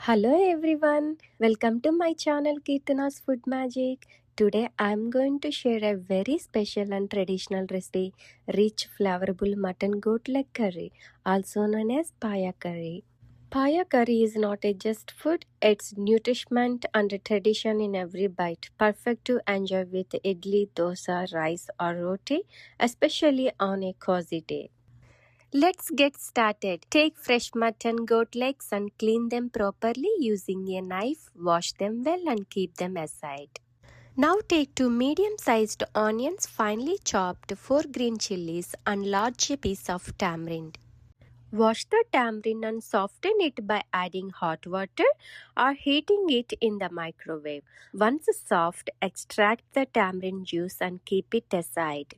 Hello everyone, welcome to my channel Kirtana's Food Magic. Today I am going to share a very special and traditional recipe, rich flavorful mutton goat leg curry, also known as paya curry. Paya curry is not a just food, it's nourishment and a tradition in every bite, perfect to enjoy with idli, dosa, rice or roti, especially on a cozy day. Let's get started. Take fresh mutton goat legs and clean them properly using a knife. Wash them well and keep them aside. Now take two medium-sized onions finely chopped, 4 green chilies and large piece of tamarind. Wash the tamarind and soften it by adding hot water or heating it in the microwave. Once soft, extract the tamarind juice and keep it aside.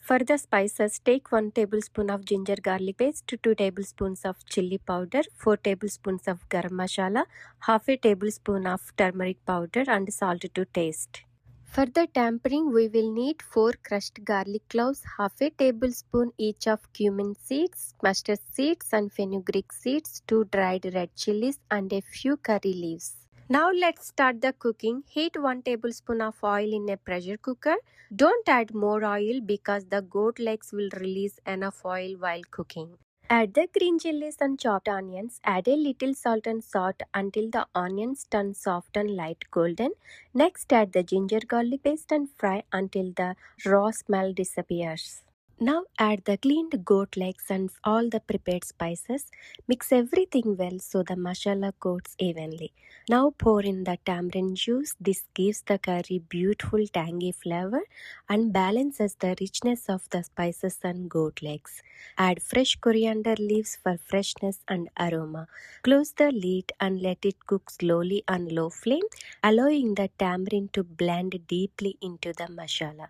For the spices, take 1 tablespoon of ginger garlic paste, 2 tablespoons of chili powder, 4 tablespoons of garam masala, half a tablespoon of turmeric powder and salt to taste. For the tempering, we will need 4 crushed garlic cloves, half a tablespoon each of cumin seeds, mustard seeds and fenugreek seeds, 2 dried red chilies and a few curry leaves. Now let's start the cooking. Heat 1 tablespoon of oil in a pressure cooker. Don't add more oil because the goat legs will release enough oil while cooking. Add the green chilies and chopped onions. Add a little salt and salt until the onions turn soft and light golden. Next add the ginger garlic paste and fry until the raw smell disappears. Now add the cleaned goat legs and all the prepared spices. Mix everything well so the masala coats evenly. Now pour in the tamarind juice. This gives the curry beautiful tangy flavor and balances the richness of the spices and goat legs. Add fresh coriander leaves for freshness and aroma. Close the lid and let it cook slowly on low flame, allowing the tamarind to blend deeply into the masala.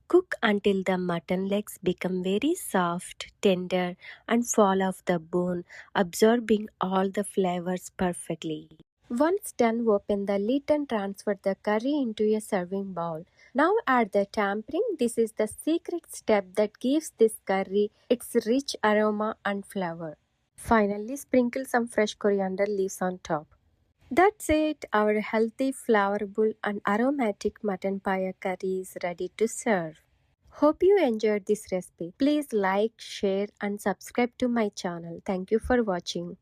Cook until the mutton legs become very soft, tender, and fall off the bone, absorbing all the flavors perfectly. Once done, open the lid and transfer the curry into a serving bowl. Now add the tampering. This is the secret step that gives this curry its rich aroma and flavor. Finally, sprinkle some fresh coriander leaves on top. That's it. Our healthy, flavorful, and aromatic mutton paya curry is ready to serve. Hope you enjoyed this recipe. Please like, share, and subscribe to my channel. Thank you for watching.